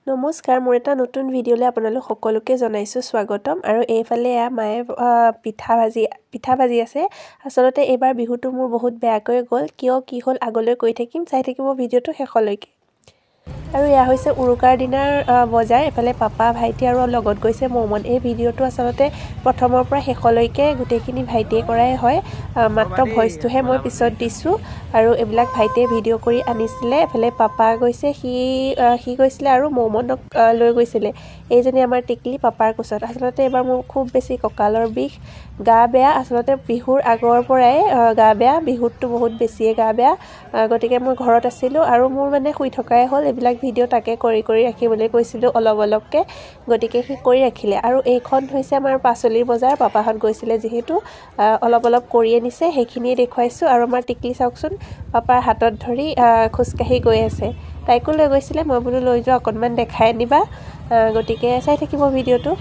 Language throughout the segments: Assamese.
নমস্কাৰ মোৰ এটা নতুন ভিডিঅ'লৈ আপোনালোক সকলোকে জনাইছো স্বাগতম আৰু এইফালে মায়ে পিঠা ভাজি আছে আসলতে এবাৰ বিহুটো মোৰ বহুত বেয়াকৈ গ'ল কিয় কি হ'ল আগলৈ কৈ থাকিম চাই থাকিব ভিডিঅ'টো শেষলৈকে আৰু ইয়া হৈছে উৰুকাৰ দিনাৰ বজাৰ এফালে পাপা ভাইটি আৰু লগত গৈছে মমন এই ভিডিঅ'টো আসলতে প্ৰথমৰ পৰা শেষলৈকে গুটেখিনি ভাইটিয়ে কৰাই হয় মাত্ৰ ভয়েসটোহে মই পিছত দিছো আৰু এবিলাক ভাইটিয়ে ভিডিঅ' কৰি আনিছিলে এফালে পাপা গৈছে সি গৈছিলে আৰু মমনক লৈ গৈছিলে এইজনী আমাৰ টিকলি পাপাৰ কোচত আসলতে এবাৰ মোৰ খুব বেছি কঁকালৰ বিষ গা বেয়া আসলতে বিহুৰ আগৰ পৰাই গা বেয়া বিহুতটো বহুত বেছিয়ে গা বেয়া গতিকে মই ঘৰত আছিলো আৰু মোৰ মানে শুই থকাই হ'ল এবিলাক ভিডিঅ' তাকে কৰি ৰাখিবলৈ কৈছিলো অলপকে গতিকে সি কৰি ৰাখিলে আৰু এইখন হৈছে আমাৰ পাচলিৰ বজাৰ পাপাহত গৈছিলে যেহেতু অলপ কৰি আনিছে সেইখিনি দেখুৱাইছো আৰু আমাৰ টিকলি চাওকচোন পাপাৰ হাতত ধৰি খুসকাহি গৈ আছে তাইকো লৈ গৈছিলে মই বুলো লৈ যোৱা অকনমান দেখাই আনিবা গতিকে চাই থাকিব ভিডিঅ'টো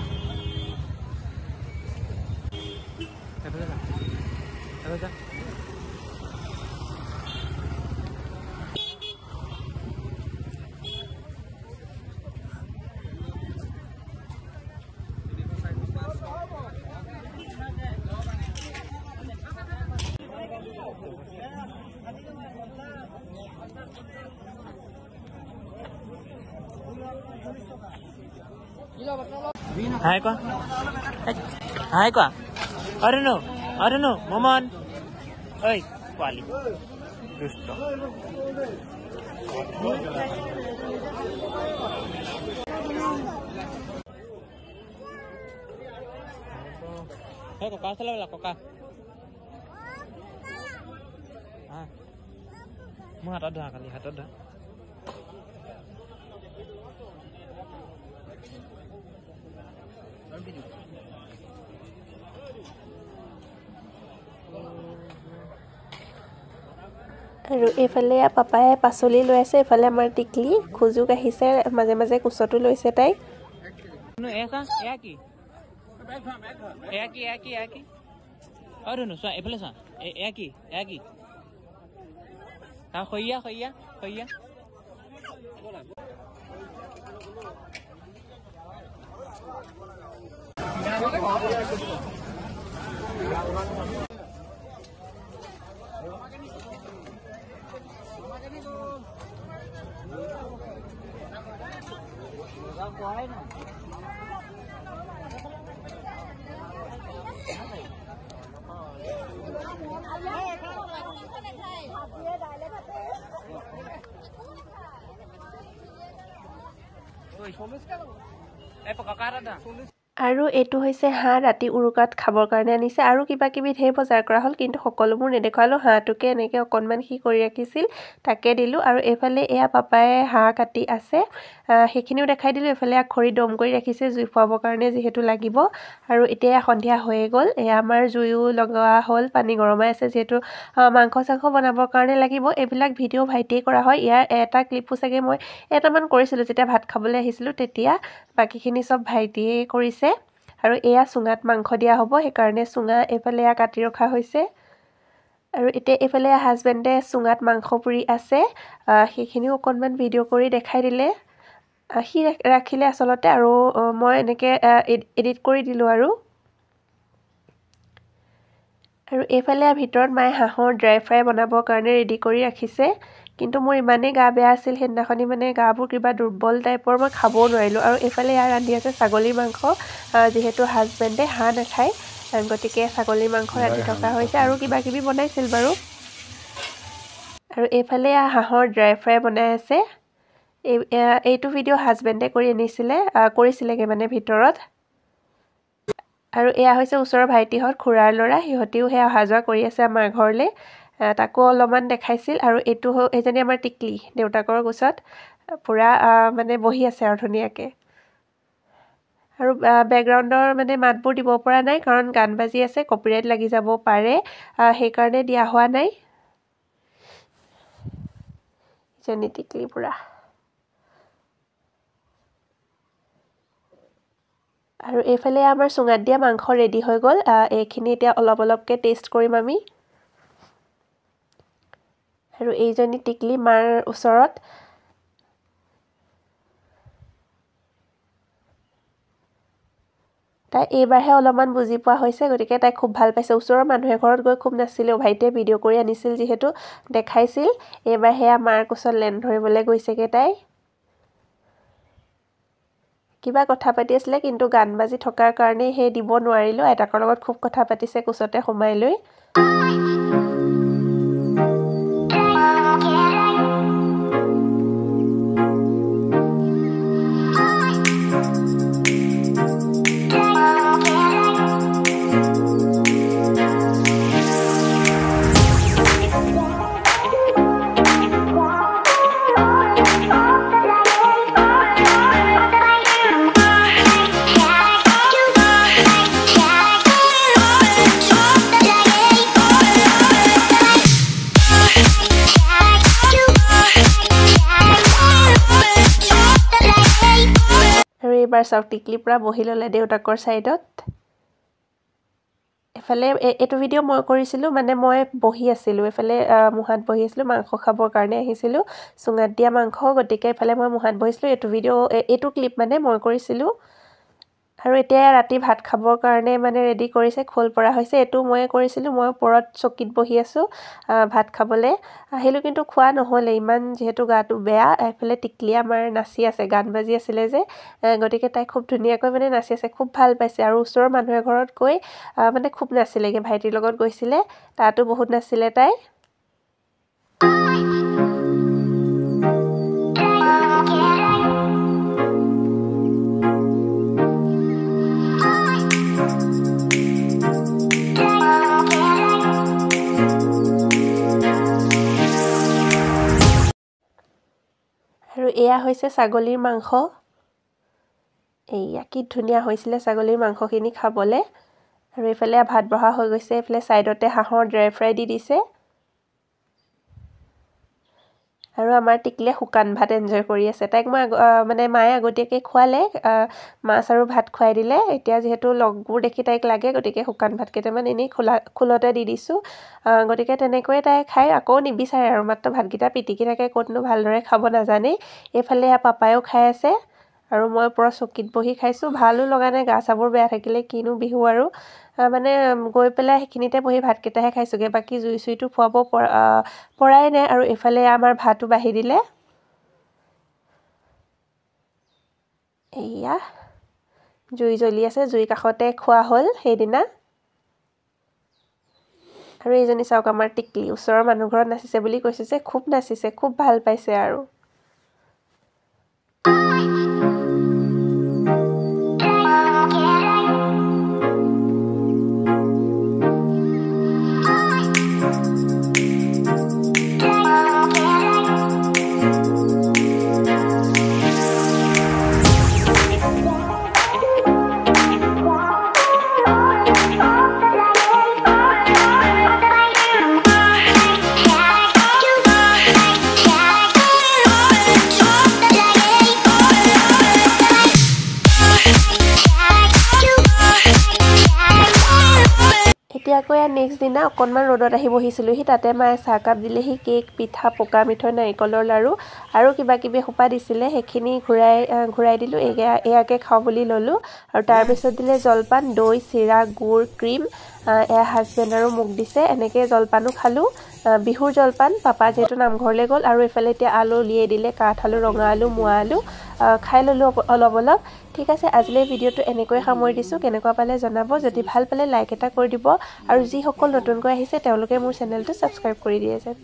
Hai kwa. Hai kwa. Arno, Momon. Oi, Wali. Dusto. Hei, Koka salah lah Koka. Mu hatot dah kali, hatot dah. আৰু এফালে পাপায়ে পাচলি লৈ আছে এফালে আমাৰ টিকলি খুজুক আহিছে মাজে কুচটো লৈছে তাই নো একা একি আৰু নো সা এফালে সা একি তা খইয়া আৰু এটো হৈছে হাঁহ ৰাতি উৰুকাত খাবৰ কাৰণে আনিছে আৰু কিবা কিবি ধেৰ বজাৰ কৰা হ'ল কিন্তু সকলোবোৰ নেদেখালো হাঁহটোকে এনেকে অকনমান কি কৰি ৰাখিছিল তাকে দিলো আৰু এফালে এয়া পাপায়ে হাঁহ কাটি আছে সেইখিনিও দেখাই দিলো এফালে খৰি দম কৰি ৰাখিছে জুই ফুৱাবৰ কাৰণে যেহেতু লাগিব আৰু এতিয়া সন্ধিয়া হৈ গ'ল এয়া আমাৰ জুইও লগোৱা হ'ল পানী গৰমাই আছে যেহেতু মাংস চাংস বনাবৰ কাৰণে লাগিব এবিলাক ভিডিঅ' ভাইটিয়ে কৰা হয় ইয়াৰ এটা ক্লিপো চাগে মই এটামান কৰিছিলো যেতিয়া ভাত খাবলৈ আহিছিলো তেতিয়া বাকিখিনি সব ভাইটিয়ে কৰিছে আৰু এয়া সুঙাত মাংস দিয়া হ'ব সেই কাৰণে সুঙা এফালে কাটি ৰখা হৈছে আৰু এতিয়া এফালে হাজবেণ্ডে সুঙাত মাংস পুৰি আছে সেইখিনিও অকনমান ভিডিঅ' কৰি দেখাই দিলে সি ৰাখিলে আসলতে আৰু মই এনেকে এডিট কৰি দিলো আৰু এফালে ভিতৰত মায়ে হাঁহৰ ড্ৰাই ফ্ৰাই বনাবৰ কাৰণে ৰেডি কৰি ৰাখিছে কিন্তু মোৰ ইমানে গা বেয়া আছিল হেদিনাখনি মানে গাবোৰ কিবা দুৰ্বল টাইপৰ মই খাবও নোৱাৰিলো আৰু এফালে ৰান্ধি আছে ছাগলীৰ মাংস যেহেতু হাজবেণ্ডে হাঁহ নাখায় গতিকে ছাগলীৰ মাংস ৰান্ধি থকা হৈছে আৰু কিবা কিবি বনাইছিল বাৰু আৰু এফালে হাঁহৰ ড্ৰাই ফ্ৰাই বনাই আছে এইটো ভিডিঅ' হাজবেণ্ডে কৰি আনিছিলে কৰিছিলেগে মানে ভিতৰত আৰু এয়া হৈছে ওচৰৰ ভাইটিহত খুৰাৰ ল'ৰা সিহঁতিও হে অহা যোৱা কৰি আছে আমাৰ ঘৰলে তাকো অলপমান দেখাইছিল আৰু এটো এজনী আমাৰ টিকলি দেউতাকৰ গোছত পুৰা মানে বহি আছে আৰু ধুনিয়াকে আৰু ব্যাকগ্ৰাউণ্ডৰ মানে মাতবোৰ দিব পৰা নাই কাৰণ গান বাজি আছে কপিৰাইট লাগি যাব পাৰে সেই কাৰণে দিয়া হোৱা নাই জেনি টিকলি পুৰা আৰু এফালে আমাৰ সুঙাত দিয়া মাংস ৰেডি হৈ গ'ল এইখিনি এতিয়া অলপকে টেষ্ট কৰিম আমি আৰু এইজনী টিকলি মাৰ ওচৰত তাই এইবাৰহে অলপমান বুজি পোৱা হৈছে গতিকে তাই খুব ভাল পাইছে ওচৰৰ মানুহে ঘৰত গৈ খুব নাচিলে ভাইটিয়ে ভিডিঅ' কৰি আনিছিল যিহেতু দেখাইছিল এইবাৰ হেয়া মাৰ কোচত লেন ধৰিবলৈ গৈছেগে তাই কিবা কথা পাতি আছিলে কিন্তু গান বাজি থকাৰ কাৰণে হে দিব নোৱাৰিলো আইতাকৰ লগত খুব কথা পাতিছে কোচতে সোমাই লৈ এবাৰ চাওক টিকলি পৰা বহি ল'লে দেউতাকৰ সাইডত এফালে এটো ভিডিও মই কৰিছিলো মানে মই বহি আছিলো এফালে মুহাত বহি আছিলো মাংস খাবৰ কাৰণে আহিছিলো সুঙাত দিয়া মাংস গটিকে এফালে মই মুহাত বহিছিলো এটো ভিডিও এটো ক্লিপ মানে মই কৰিছিলো আৰু এতিয়া ৰাতি ভাত খাবৰ কাৰণে মানে ৰেডি কৰিছে খোল পৰা হৈছে এটো মই কৰিছিলো মই ওপৰত চকিত বহি আছো ভাত খাবলে আহিলো কিন্তু খোৱা নহলে ইমান যেহেতু গাটো বেয়া এফালে টিকলি আমাৰ নাচি আছে গান বাজি আছিল যে গটিকে তাই খুব ধুনিয়াকৈ মানে নাচি আছে খুব ভাল পাইছে আৰু ওচৰৰ মানুহে ঘৰত গৈ মানে খুব নাচিলেগে ভাইটিৰ লগত গৈছিলে তাতো বহুত নাচিলে তাই আৰু এয়া হৈছে ছাগলীৰ মাংস এইয়া কি ধুনিয়া হৈছিল ছাগলীৰ মাংসখিনি খাবলে আৰু এফালে ভাত বহা হৈ গৈছে এফালে সাইডতে হাঁহৰ ড্ৰাই ফ্ৰাই দি দিছে আৰু আমাৰ টিকলে হুকান ভাত এনজয় কৰি আছে তাইক মই মানে মায়ে আগতীয়াকৈ খোৱালে মাছ আৰু ভাত খুৱাই দিলে এতিয়া যেহেতু লগবোৰ দেখি তাইক লাগে গতিকে হুকান ভাত কেইটামান এনেই খুলতে দি দিছো গতিকে তেনেকৈ তাই খাই আকৌ নিবিচাৰে আৰু মাত্ৰ ভাতকেইটা পিটিকি থাকে ক'তনো ভালদৰে খাব নাজানে এফালে পাপায়ও খাই আছে আৰু মই পুৰা চকিত বহি খাইছো ভালো লগা নাই গা চাবোৰ বেয়া থাকিলে কিনো বিহু আৰু মানে গৈ পেলাই হেখিনিতে বহি ভাত কেটাহে খাইছোগে বাকি জুই সুইটো ফুৱাব পৰাই নাই আৰু এফালে আমাৰ ভাতটো বাহি দিলে এইয়া জুই জ্বলি আছে জুই কাষতে খোৱা হল সেইদিনা আৰু এইজনী চাওক আমাৰ টিকলি ওচৰৰ মানুহ ঘৰত নাচিছে বুলি কৈছে যে খুব নাচিছে খুব ভাল পাইছে আৰু এতিয়াকৈ নেক্সট দিনা অকনমান ৰ'দত আহি বহিছিলহি তাতে মায়ে চাহ কাপ দিলেহি কেক পিঠা পকা মিঠৈ নাৰিকলৰ লাৰু আৰু কিবা কিবি হোপা দিছিলে হেখিনি ঘুৰাই দিলো এয়াকে খাও বুলি ললো আৰু তাৰ পিছত দিলে জলপান দৈ চিৰা গুৰ ক্ৰীম এয়া হাজবেণ্ড আৰু মোক দিছে এনেকৈ জলপানো খালো বিহুৰ জলপান পাপা যেহেতু নামঘৰলৈ গ'ল আৰু এফালে এতিয়া আলু উলিয়াই দিলে কাঠ আলু ৰঙা আলু মোৱা আলু খাই ললো অলপ ঠিক আছে আজিলৈ ভিডিওটো এনেকৈ সামৰি দিছো কেনেকুৱা পালে জনাব যদি ভাল পালে লাইক এটা কৰি দিব আৰু যি সকল নতুনকৈ আহিছে তেওঁলোকে মোৰ চেনেলটো সাবস্ক্ৰাইব কৰি দিয়ে যেন